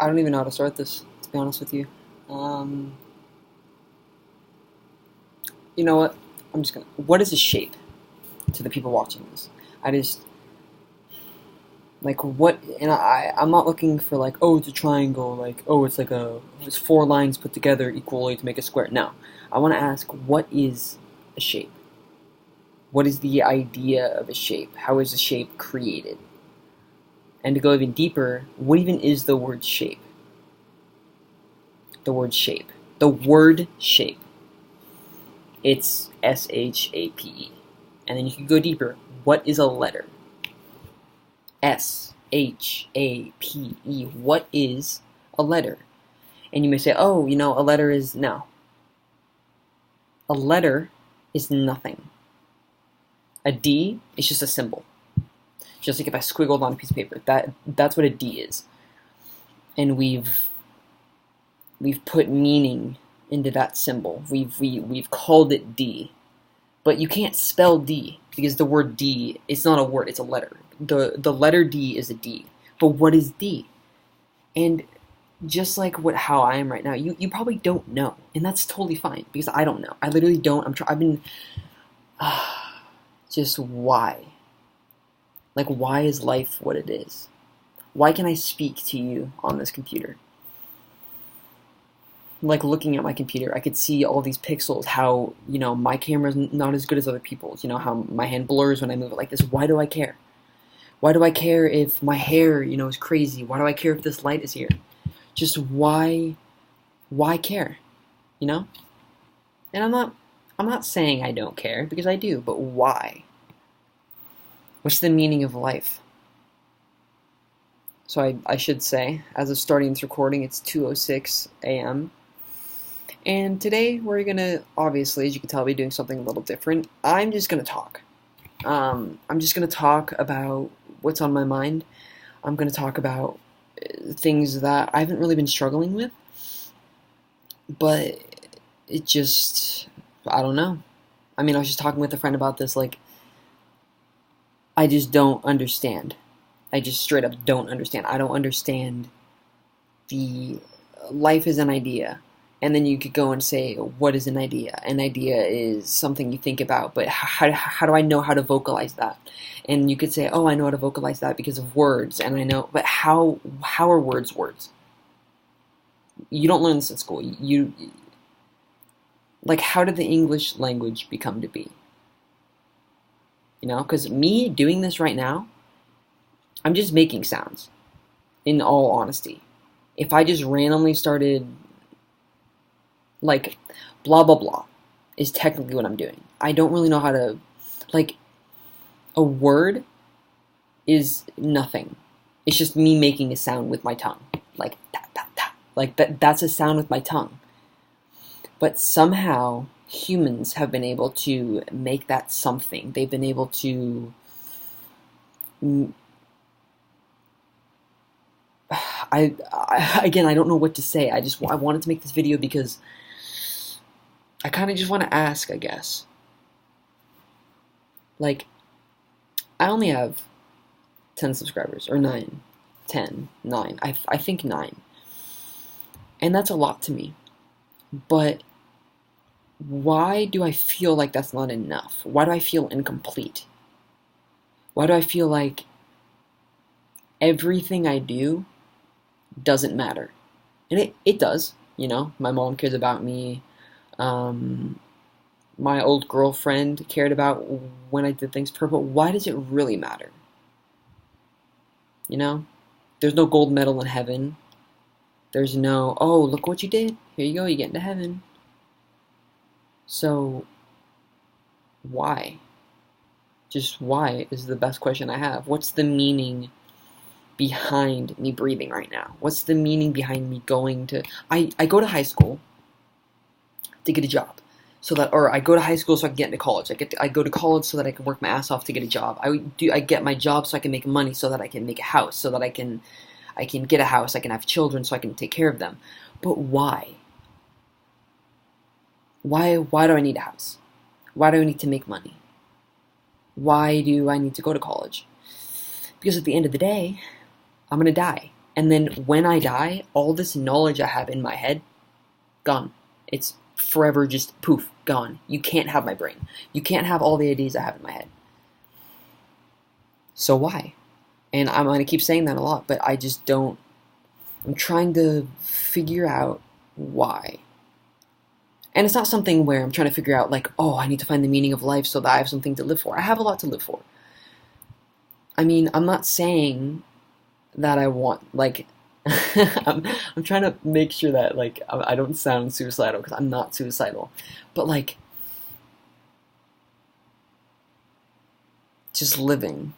I don't even know how to start this, to be honest with you. Um, you know what? I'm just gonna. What is a shape to the people watching this? I just like what, and I'm not looking for like, oh, it's a triangle, like, oh, it's four lines put together equally to make a square. No, I want to ask, what is a shape? What is the idea of a shape? How is a shape created? And to go even deeper, what even is the word shape? The word shape. The word shape. It's SHAPE. And then you can go deeper. What is a letter? SHAPE. What is a letter? And you may say, oh, a letter is... No. A letter is nothing. A D is just a symbol. Just like if I squiggled on a piece of paper. That's what a D is. And we've put meaning into that symbol. We've called it D. But you can't spell D, because the word D, it's not a word, it's a letter. The letter D is a D. But what is D? And just like how I am right now, you probably don't know. And that's totally fine, because I don't know. I literally don't. I've been... just why? Like, why is life what it is? Why can I speak to you on this computer? Like, looking at my computer, I could see all these pixels, how, my camera's not as good as other people's, how my hand blurs when I move it like this. Why do I care? Why do I care if my hair, is crazy? Why do I care if this light is here? Just why care, And I'm not saying I don't care, because I do, but why? What's the meaning of life? So I should say, as of starting this recording, it's 2:06 a.m., and today we're gonna, obviously, as you can tell, be doing something a little different. I'm just gonna talk. I'm just gonna talk about what's on my mind. I'm gonna talk about things that I haven't really been struggling with, but it just, I don't know. I mean, I was just talking with a friend about this, like, I just don't understand. I just straight up don't understand. I don't understand the life is an idea. And then you could go and say, what is an idea? An idea is something you think about, but how do I know how to vocalize that? And you could say, oh, I know how to vocalize that because of words, and I know, but how are words words? You don't learn this in school. Like, how did the English language become to be? Because me doing this right now, I'm just making sounds, in all honesty. If I just randomly started, like, blah, blah, blah, is technically what I'm doing. I don't really know how to, like, a word is nothing. It's just me making a sound with my tongue. Like, ta, ta, ta. Like, that's a sound with my tongue. But somehow, humans have been able to make that something. They've been able to... Again, I don't know what to say. I wanted to make this video because I kind of just want to ask, I guess. Like, I only have 10 subscribers, or 9, 10, 9. I think 9. And that's a lot to me. But why do I feel like that's not enough? Why do I feel incomplete? Why do I feel like everything I do doesn't matter? And it does, My mom cares about me. My old girlfriend cared about when I did things for her, but why does it really matter? There's no gold medal in heaven. There's no, oh, look what you did. Here you go, you get into heaven. So, why? Just why is the best question I have. What's the meaning behind me breathing right now? What's the meaning behind me going to... I go to high school to get a job. Or I go to high school so I can get into college. I go to college so that I can work my ass off to get a job. I get my job so I can make money, so that I can make a house, so that I can get a house, I can have children, so I can take care of them. But why? Why do I need a house? Why do I need to make money? Why do I need to go to college? Because at the end of the day, I'm going to die. And then when I die, all this knowledge I have in my head, gone. It's forever just poof, gone. You can't have my brain. You can't have all the ideas I have in my head. So why? And I'm going to keep saying that a lot, but I just don't. I'm trying to figure out why. And it's not something where I'm trying to figure out, like, oh, I need to find the meaning of life so that I have something to live for. I have a lot to live for. I mean, I'm not saying that I want, like, I'm trying to make sure that, like, I don't sound suicidal, because I'm not suicidal. But, like, just living,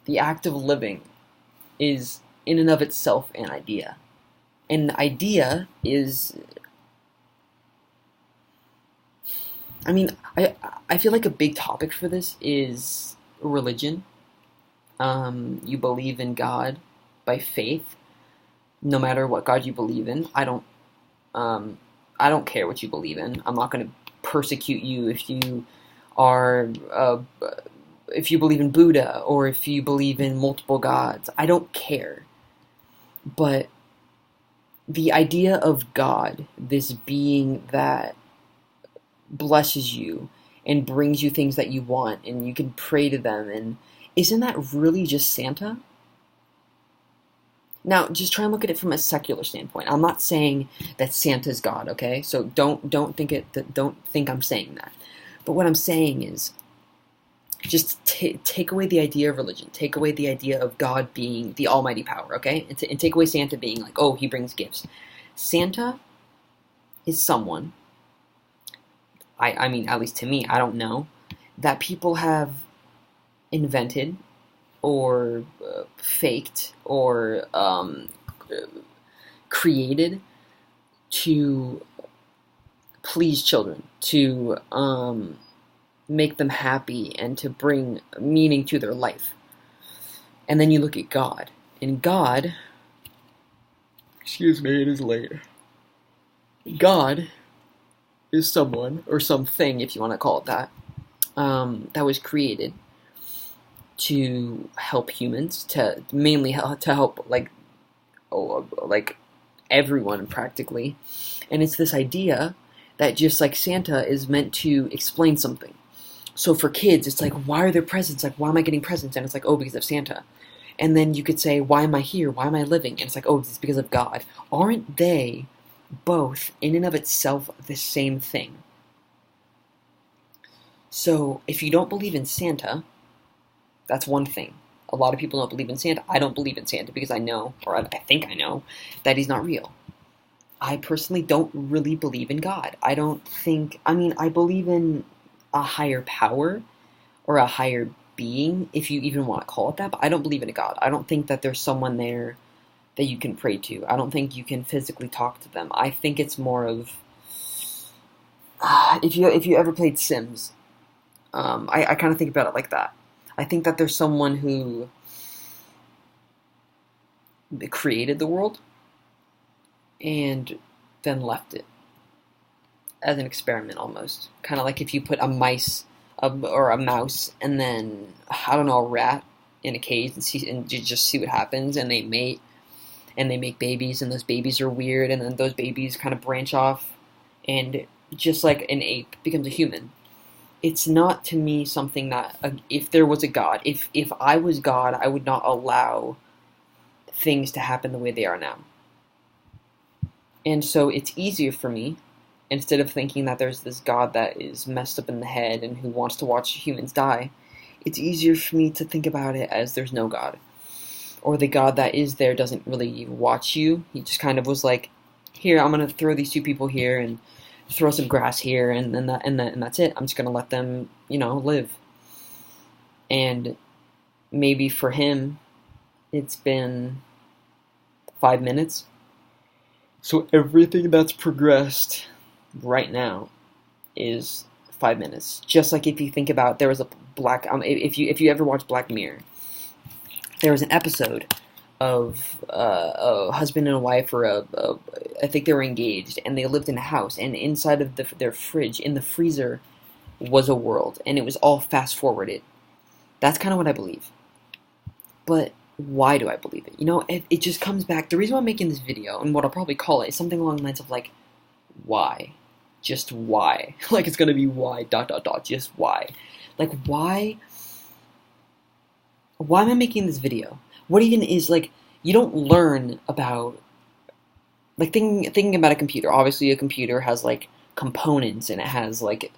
the act of living is in and of itself an idea. And the idea is, I mean, I feel like a big topic for this is religion. You believe in God by faith, no matter what God you believe in. I don't care what you believe in. I'm not going to persecute you if you are, if you believe in Buddha or if you believe in multiple gods. I don't care. But the idea of God, this being that blesses you and brings you things that you want, and you can pray to them, and isn't that really just Santa? Now, just try and look at it from a secular standpoint. I'm not saying that Santa's God, okay? So don't think I'm saying that. But what I'm saying is, just take away the idea of religion. Take away the idea of God being the almighty power, okay? And take away Santa being like, oh, he brings gifts. Santa is someone, I mean, at least to me, I don't know, that people have invented or faked or created to please children, to make them happy, and to bring meaning to their life. And then you look at God, and God, excuse me, it is late. God is someone, or something, if you want to call it that, that was created to help humans, to mainly to help like everyone practically. And it's this idea that just like Santa is meant to explain something. So for kids, it's like, why are there presents? Like, why am I getting presents? And it's like, oh, because of Santa. And then you could say, why am I here? Why am I living? And it's like, oh, it's because of God. Aren't they both, in and of itself, the same thing? So if you don't believe in Santa, that's one thing. A lot of people don't believe in Santa. I don't believe in Santa because I know, or I think I know, that he's not real. I personally don't really believe in God. I don't think, I mean, I believe in a higher power or a higher being, if you even want to call it that, but I don't believe in a God. I don't think that there's someone there that you can pray to. I don't think you can physically talk to them. I think it's more of, if you ever played Sims, I kind of think about it like that. I think that there's someone who created the world and then left it as an experiment almost. Kind of like if you put a mouse and then, I don't know, a rat in a cage and just see what happens, and they mate and they make babies, and those babies are weird, and then those babies kind of branch off, and just like an ape becomes a human. It's not, to me, something that, if there was a God, if I was God, I would not allow things to happen the way they are now. And so it's easier for me, instead of thinking that there's this God that is messed up in the head and who wants to watch humans die, it's easier for me to think about it as there's no God. Or the God that is there doesn't really watch you. He just kind of was like, here, I'm going to throw these two people here and throw some grass here, and that's it. I'm just going to let them, live. And maybe for him, it's been 5 minutes. So everything that's progressed right now is 5 minutes. Just like if you think about, there was a if you ever watch Black Mirror, there was an episode of a husband and a wife, or I think they were engaged, and they lived in a house, and inside of their fridge, in the freezer, was a world, and it was all fast forwarded. That's kind of what I believe. But why do I believe it? You know, it just comes back. The reason why I'm making this video, and what I'll probably call it, is something along the lines of like, why? Just why? Like it's gonna be why, dot, dot, dot, just why. Like, why? Why am I making this video? What even is, like, you don't learn about, like, thinking about a computer. Obviously, a computer has, like, components, and it has, like,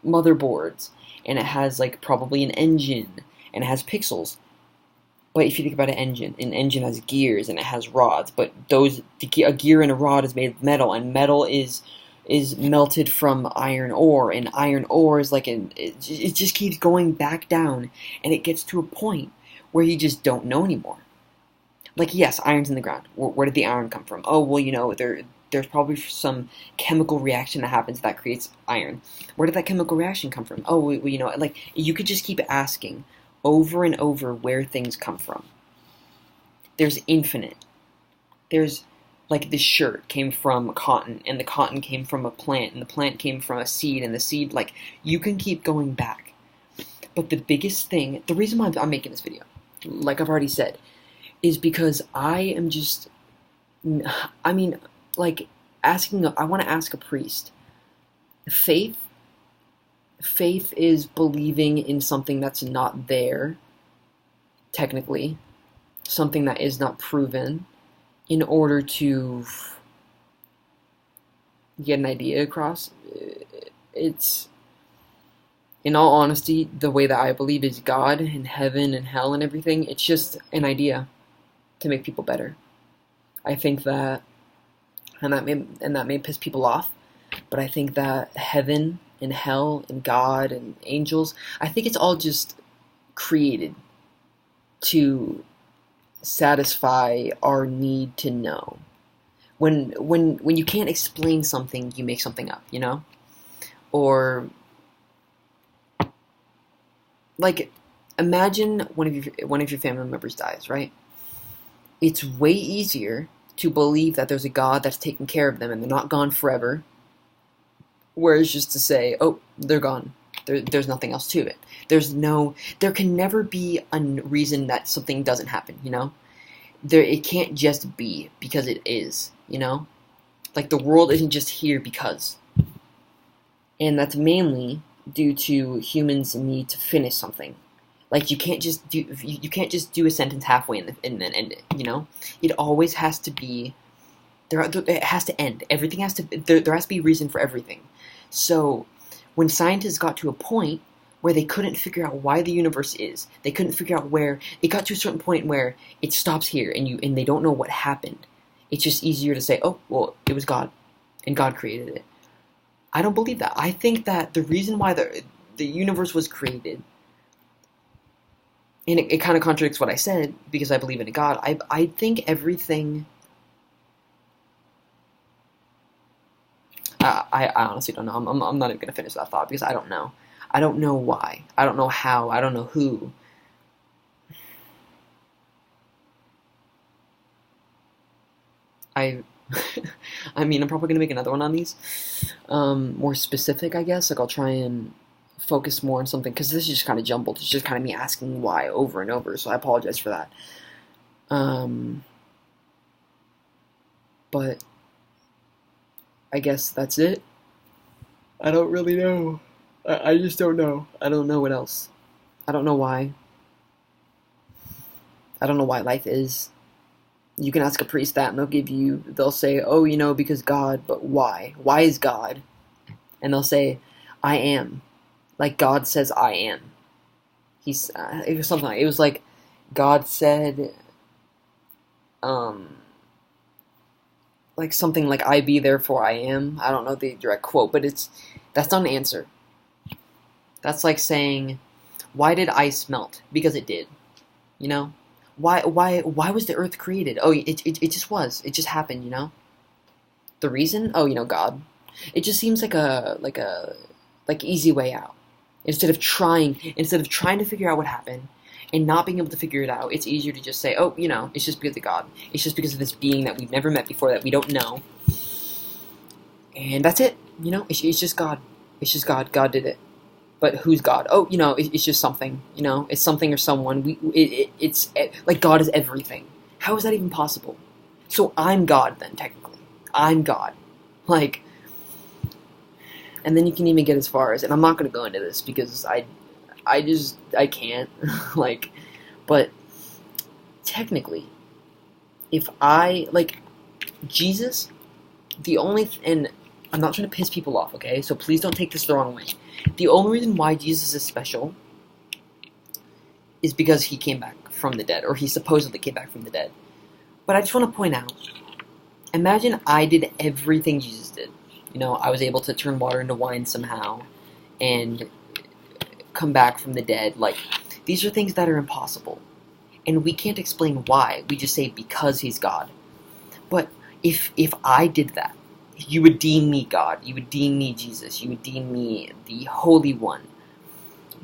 motherboards, and it has, like, probably an engine, and it has pixels. But if you think about an engine has gears and it has rods, but a gear and a rod is made of metal, and metal is melted from iron ore, and iron ore is like it just keeps going back down, and it gets to a point where you just don't know anymore. Like, yes, iron's in the ground. Where did the iron come from? Oh, well, you know, there's probably some chemical reaction that happens that creates iron. Where did that chemical reaction come from? Oh, well, you know, like, you could just keep asking over and over where things come from. There's infinite. There's, like, this shirt came from cotton, and the cotton came from a plant, and the plant came from a seed, and the seed, like, you can keep going back. But the biggest thing, the reason why I'm making this video, like I've already said, is because I am just, I mean, like, I want to ask a priest. Faith is believing in something that's not there, technically, something that is not proven, in order to get an idea across. It's, in all honesty, the way that I believe is God and heaven and hell and everything. It's just an idea to make people better. I think that, and that may piss people off, but I think that heaven and hell and God and angels, I think it's all just created to satisfy our need to know. When you can't explain something, you make something up, you know? Or, like, imagine one of your family members dies, right? It's way easier to believe that there's a God that's taking care of them and they're not gone forever, whereas just to say, oh, they're gone. There's nothing else to it. There can never be a reason that something doesn't happen, you know? It can't just be because it is, you know? Like, the world isn't just here because. And that's mainly due to humans' need to finish something. Like, you can't just do a sentence halfway and then end it, you know? It always has to be, it has to end. Everything has to, there has to be a reason for everything. So, when scientists got to a point where they couldn't figure out why the universe is, they couldn't figure out where, it got to a certain point where it stops here and they don't know what happened. It's just easier to say, oh, well, it was God, and God created it. I don't believe that. I think that the reason why the universe was created, and it kind of contradicts what I said, because I believe in a God, I think everything, I honestly don't know. I'm not even going to finish that thought, because I don't know. I don't know why. I don't know how. I don't know who. I mean, I'm probably going to make another one on these. More specific, I guess. Like, I'll try and focus more on something, because this is just kind of jumbled. It's just kind of me asking why over and over, so I apologize for that. But I guess that's it. I don't really know. I just don't know. I don't know what else. I don't know why. I don't know why life is. You can ask a priest that, and they'll say, oh, you know, because God, but why? Why is God? And they'll say, I am. Like, God says, I am. It was something like, it was like, God said, like something like, I be, therefore I am. I don't know the direct quote, but that's not an answer. That's like saying, why did ice melt? Because it did. You know? Why was the earth created? Oh, it just was. It just happened, you know? The reason? Oh, you know, God. It just seems like easy way out. Instead of trying to figure out what happened and not being able to figure it out, it's easier to just say, oh, you know, it's just because of God. It's just because of this being that we've never met before, that we don't know. And that's it. You know, it's just God. It's just God. God did it. But who's God? Oh, it's just something. It's something or someone. It's like God is everything. How is that even possible? So I'm God then, technically. I'm God. Like, and then you can even get as far as, and I'm not going to go into this because I can't. Like, but technically, if Jesus, and I'm not trying to piss people off, okay? So please don't take this the wrong way. The only reason why Jesus is special is because he came back from the dead, or he supposedly came back from the dead. But I just want to point out, imagine I did everything Jesus did. I was able to turn water into wine somehow, and come back from the dead. Like, these are things that are impossible. And we can't explain why. We just say because he's God. But if I did that, you would deem me God. You would deem me Jesus. You would deem me the Holy One.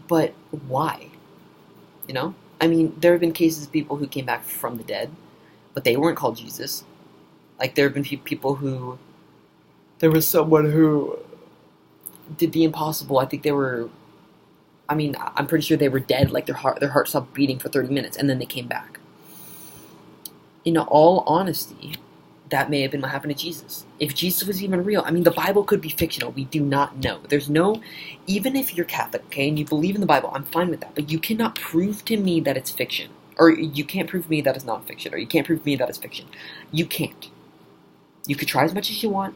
But why? I mean, there have been cases of people who came back from the dead, but they weren't called Jesus. Like, there have been people who... There was someone who did the impossible. I think they were... I mean, I'm pretty sure they were dead. Like, their heart stopped beating for 30 minutes, and then they came back. In all honesty, that may have been what happened to Jesus. If Jesus was even real, I mean, the Bible could be fictional. We do not know. There's no... Even if you're Catholic, okay, and you believe in the Bible, I'm fine with that. But you cannot prove to me that it's fiction. Or you can't prove to me that it's non-fiction. Or you can't prove to me that it's fiction. You can't. You could try as much as you want.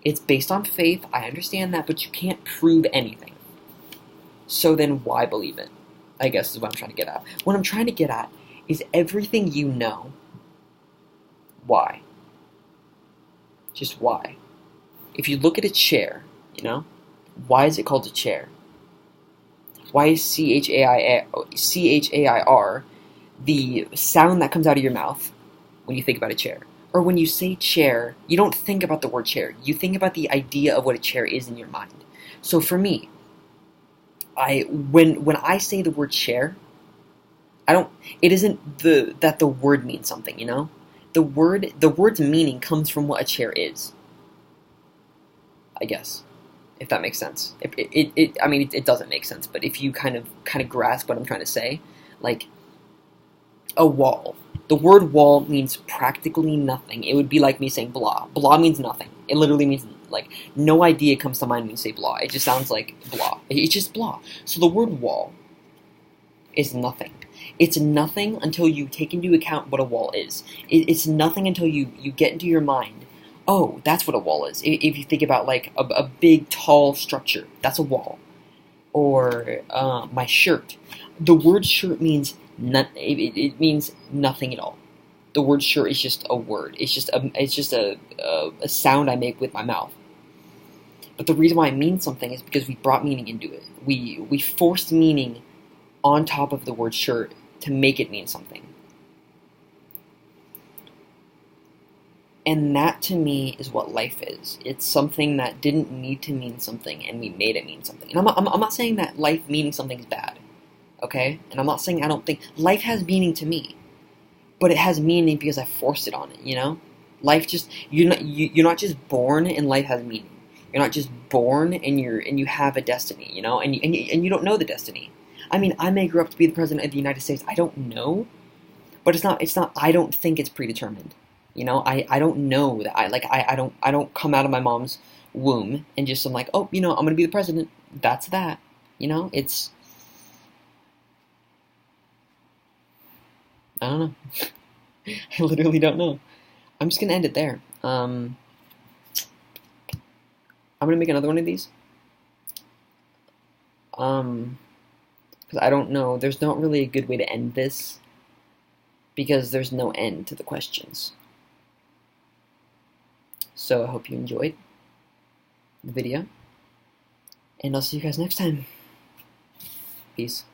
It's based on faith. I understand that. But you can't prove anything. So then why believe it? I guess is what I'm trying to get at. What I'm trying to get at is everything you know. Why? Just why? If you look at a chair, why is it called a chair? Why is CHAIR the sound that comes out of your mouth when you think about a chair? Or when you say chair, you don't think about the word chair. You think about the idea of what a chair is in your mind. So for me, when I say the word chair, it isn't that the word means something, The word's meaning comes from what a chair is. I guess, if that makes sense. I mean, it doesn't make sense, but if you kind of grasp what I'm trying to say, like a wall. The word wall means practically nothing. It would be like me saying blah. Blah means nothing. It literally means, like, no idea comes to mind when you say blah. It just sounds like blah. It's just blah. So the word wall is nothing. It's nothing until you take into account what a wall is. It's nothing until you get into your mind, oh, that's what a wall is. If you think about, like, a big, tall structure, that's a wall. Or my shirt. The word shirt means it means nothing at all. The word shirt is just a word. It's just a sound I make with my mouth. But the reason why it means something is because we brought meaning into it. We forced meaning on top of the word shirt to make it mean something. And that, to me, is what life is. It's something that didn't need to mean something, and we made it mean something. And I'm not saying that life meaning something is bad, okay? And I'm not saying I don't think... Life has meaning to me, but it has meaning because I forced it on it, Life just... You're not just born and life has meaning. You're not just born and you have a destiny, And you don't know the destiny. I mean, I may grow up to be the president of the United States. I don't know, but it's not. I don't think it's predetermined. I don't know that. I don't come out of my mom's womb and just I'm like, oh, I'm gonna be the president. That's that. It's... I don't know. I literally don't know. I'm just gonna end it there. I'm gonna make another one of these. Because I don't know. There's not really a good way to end this because there's no end to the questions. So I hope you enjoyed the video, and I'll see you guys next time. Peace.